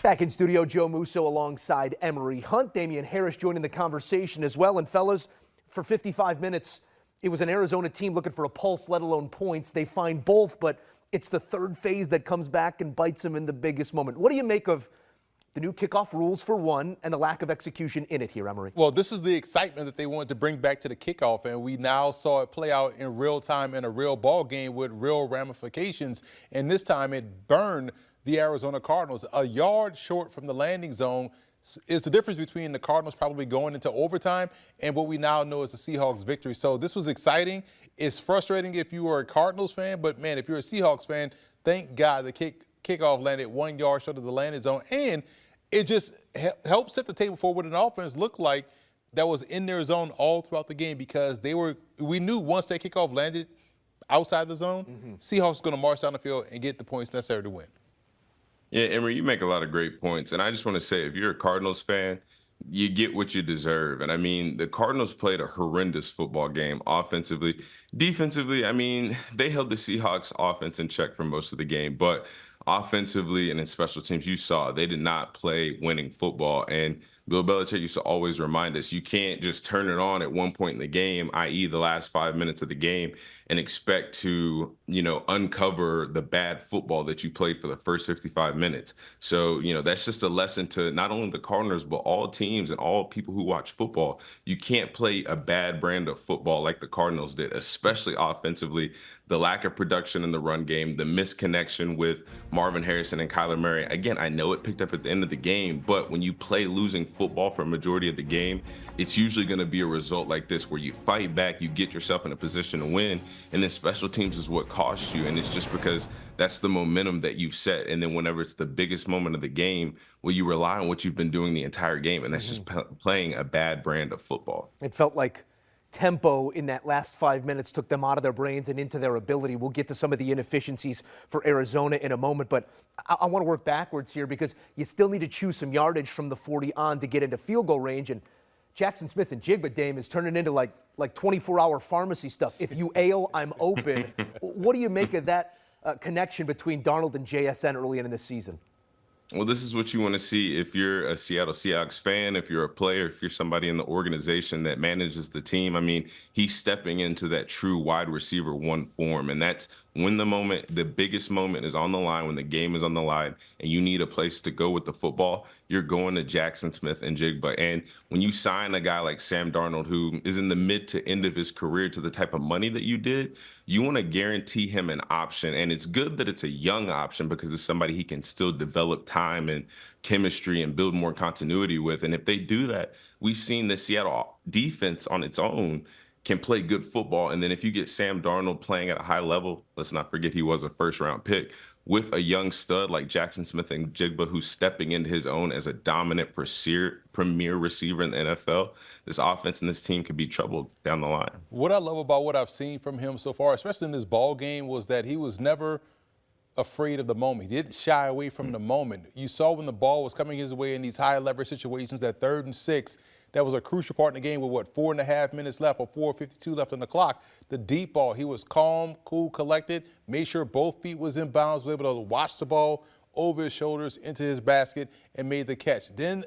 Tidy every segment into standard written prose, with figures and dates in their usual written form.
Back in studio, Joe Musso alongside Emery Hunt. Damian Harris joining the conversation as well. And fellas, for 55 minutes, it was an Arizona team looking for a pulse, let alone points. They find both, but it's the third phase that comes back and bites them in the biggest moment. What do you make of the new kickoff rules for one and the lack of execution in it here, Emery? Well, this is the excitement that they wanted to bring back to the kickoff, and we now saw it play out in real time in a real ball game with real ramifications. And this time it burned the Arizona Cardinals. A yard short from the landing zone is the difference between the Cardinals probably going into overtime and what we now know as the Seahawks victory. So this was exciting. It's frustrating if you are a Cardinals fan, but man, if you're a Seahawks fan, thank God the kickoff landed 1 yard short of the landing zone, and it just helped set the table for what an offense looked like that was in their zone all throughout the game, because we knew once that kickoff landed outside the zone, Seahawks were going to march down the field and get the points necessary to win. Yeah, Emery, you make a lot of great points. And I just want to say, if you're a Cardinals fan, you get what you deserve. And I mean, the Cardinals played a horrendous football game offensively. Defensively, I mean, they held the Seahawks offense in check for most of the game. But offensively and in special teams, you saw they did not play winning football. And Bill Belichick used to always remind us, you can't just turn it on at one point in the game, i.e. the last 5 minutes of the game, and expect to, uncover the bad football that you played for the first 55 minutes. So, that's just a lesson to not only the Cardinals, but all teams and all people who watch football. You can't play a bad brand of football like the Cardinals did, especially offensively. The lack of production in the run game, the misconnection with Marvin Harrison and Kyler Murray. Again, I know it picked up at the end of the game, but when you play losing football for a majority of the game, it's usually going to be a result like this, where you fight back, you get yourself in a position to win, and then special teams is what costs you. And it's just because that's the momentum that you set. And then whenever it's the biggest moment of the game, well, you rely on what you've been doing the entire game, and that's just playing a bad brand of football. It felt like tempo in that last 5 minutes took them out of their brains and into their ability. We'll get to some of the inefficiencies for Arizona in a moment, but I want to work backwards here, because you still need to choose some yardage from the 40 on to get into field goal range. And Jackson Smith and Jigba, Dame, is turning into like 24-hour pharmacy stuff. If you ail, I'm open. What do you make of that connection between Darnold and JSN early in the season? Well, this is what you want to see if you're a Seattle Seahawks fan, if you're a player, if you're somebody in the organization that manages the team. I mean, he's stepping into that true wide receiver one form, and that's when the biggest moment is on the line, when the game is on the line, and you need a place to go with the football, you're going to Jackson Smith and Jigba. And when you sign a guy like Sam Darnold, who is in the mid to end of his career, to the type of money that you did, you want to guarantee him an option. And it's good that it's a young option, because it's somebody he can still develop time and chemistry and build more continuity with. And if they do that, we've seen the Seattle defense on its own can play good football. And then if you get Sam Darnold playing at a high level, let's not forget he was a first-round pick, with a young stud like Jackson Smith and Jigba, who's stepping into his own as a dominant premier receiver in the NFL, this offense and this team could be troubled down the line. What I love about what I've seen from him so far, especially in this ball game, was that he was never afraid of the moment. He didn't shy away from the moment. You saw when the ball was coming his way in these high leverage situations, that 3rd and 6, that was a crucial part in the game with 4.5 minutes left, or 4:52 left on the clock. The deep ball, he was calm, cool, collected, made sure both feet was in bounds, was able to watch the ball over his shoulders into his basket and made the catch. Then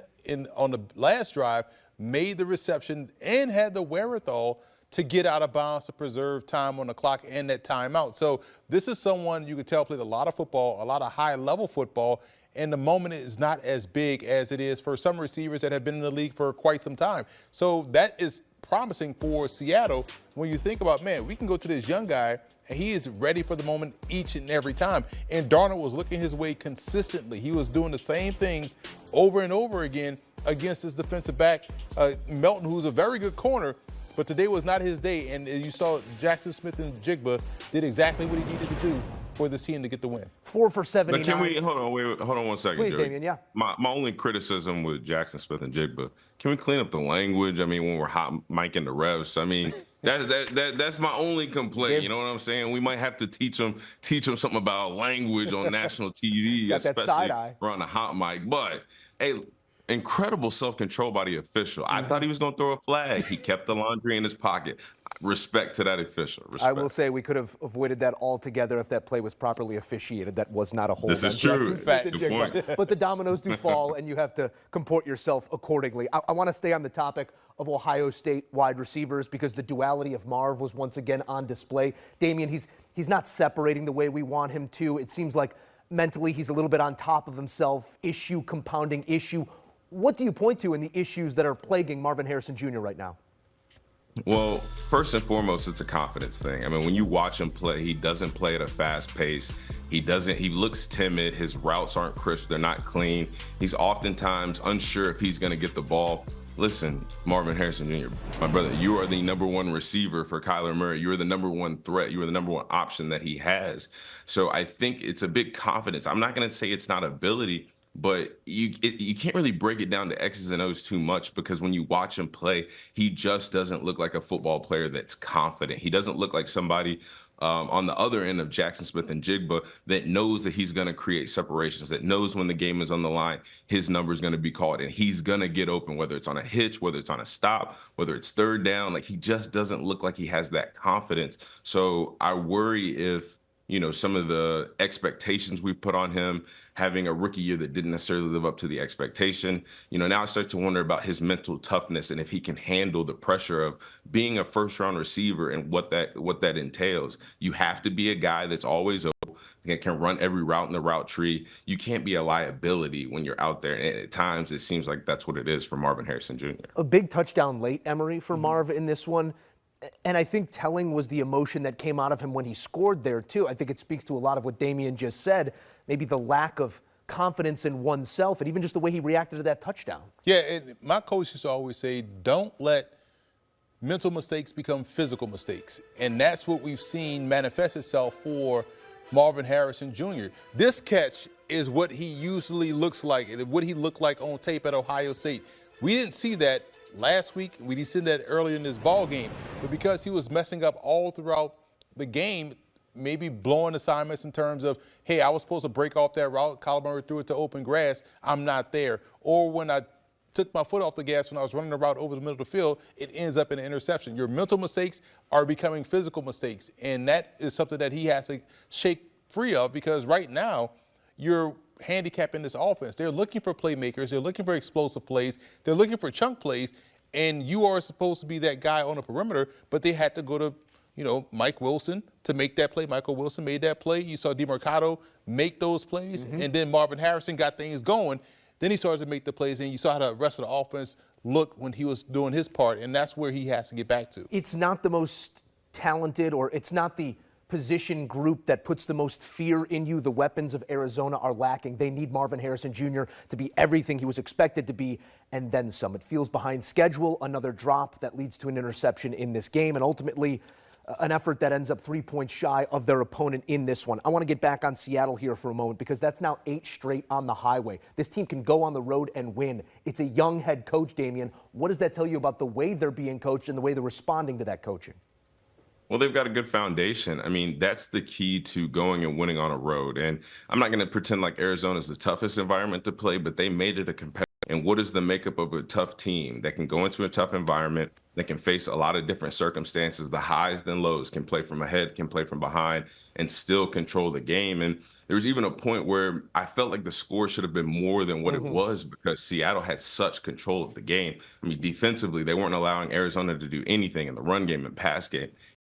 on the last drive, made the reception and had the wherewithal to get out of bounds to preserve time on the clock and that timeout. So this is someone you could tell played a lot of football, a lot of high-level football, and the moment is not as big as it is for some receivers that have been in the league for quite some time. So that is promising for Seattle when you think about, man, we can go to this young guy, and he is ready for the moment each and every time. And Darnold was looking his way consistently. He was doing the same things over and over again against his defensive back, Melton, who's a very good corner, but today was not his day. And you saw Jackson Smith and Jigba did exactly what he needed to do for this team to get the win. 4 for 79. But can we hold on 1 second? Please, Joey. Damian, yeah. My only criticism with Jackson Smith and Jigba, can we clean up the language? I mean, when we're hot micing the refs, I mean, that's my only complaint. You know what I'm saying? We might have to teach them something about language on national TV, especially around a hot mic. But hey, incredible self-control by the official. I thought he was going to throw a flag. He kept the laundry in his pocket. Respect to that official. I will Respect. say we could have avoided that altogether if that play was properly officiated. That was not a hold This on is true. Jackson Smith and Good Jigba. point. But the dominoes do fall, and you have to comport yourself accordingly. I want to stay on the topic of Ohio State wide receivers because the duality of Marv was once again on display. Damian, he's not separating the way we want him to. It seems like mentally he's a little bit on top of himself, compounding issue. What do you point to in the issues that are plaguing Marvin Harrison Jr. right now? Well, first and foremost, it's a confidence thing. I mean, when you watch him play, he doesn't play at a fast pace. He looks timid. His routes aren't crisp. They're not clean. He's oftentimes unsure if he's going to get the ball. Listen, Marvin Harrison Jr., my brother, you are the number one receiver for Kyler Murray. You are the number one threat. You are the number one option that he has. So I think it's a big confidence. I'm not going to say it's not ability, but you can't really break it down to X's and O's too much because when you watch him play, he just doesn't look like a football player that's confident. He doesn't look like somebody on the other end of Jackson Smith and Jigba that knows that he's going to create separations, that knows when the game is on the line, his number is going to be called and he's going to get open, whether it's on a hitch, whether it's on a stop, whether it's third down. Like, he just doesn't look like he has that confidence. So I worry if, some of the expectations we put on him, having a rookie year that didn't necessarily live up to the expectation, now I start to wonder about his mental toughness and if he can handle the pressure of being a first-round receiver and what that entails. You have to be a guy that's always open, that can run every route in the route tree. You can't be a liability when you're out there. And at times, it seems like that's what it is for Marvin Harrison Jr. A big touchdown late, Emery, for Marv in this one. And I think telling was the emotion that came out of him when he scored there, too. I think it speaks to a lot of what Damian just said, maybe the lack of confidence in oneself and even just the way he reacted to that touchdown. Yeah, and my coach used to always say, don't let mental mistakes become physical mistakes. And that's what we've seen manifest itself for Marvin Harrison Jr. This catch is what he usually looks like, and what he looked like on tape at Ohio State. We didn't see that last week. We didn't see that earlier in this ball game. But because he was messing up all throughout the game, maybe blowing assignments in terms of, hey, I was supposed to break off that route. Kyler Murray threw it to open grass. I'm not there. Or when I took my foot off the gas when I was running the route over the middle of the field, it ends up in an interception. Your mental mistakes are becoming physical mistakes. And that is something that he has to shake free of, because right now you're handicapping this offense. They're looking for playmakers. They're looking for explosive plays. They're looking for chunk plays. And you are supposed to be that guy on the perimeter, but they had to go to, Mike Wilson to make that play. Michael Wilson made that play. You saw DeMarcado make those plays. And then Marvin Harrison got things going. Then he started to make the plays, and you saw how the rest of the offense looked when he was doing his part, and that's where he has to get back to. It's not the most talented, or it's not the position group that puts the most fear in you. The weapons of Arizona are lacking. They need Marvin Harrison Jr. to be everything he was expected to be, and then some. It feels behind schedule, another drop that leads to an interception in this game, and ultimately an effort that ends up 3 points shy of their opponent in this one. I want to get back on Seattle here for a moment, because that's now 8 straight on the highway. This team can go on the road and win. It's a young head coach, Damian. What does that tell you about the way they're being coached and the way they're responding to that coaching? Well, they've got a good foundation. I mean, that's the key to going and winning on a road. And I'm not going to pretend like Arizona is the toughest environment to play, but they made it a competitive. And what is the makeup of a tough team that can go into a tough environment, that can face a lot of different circumstances, the highs and lows, can play from ahead, can play from behind, and still control the game? And there was even a point where I felt like the score should have been more than what it was, because Seattle had such control of the game. I mean, defensively, they weren't allowing Arizona to do anything in the run game and pass game.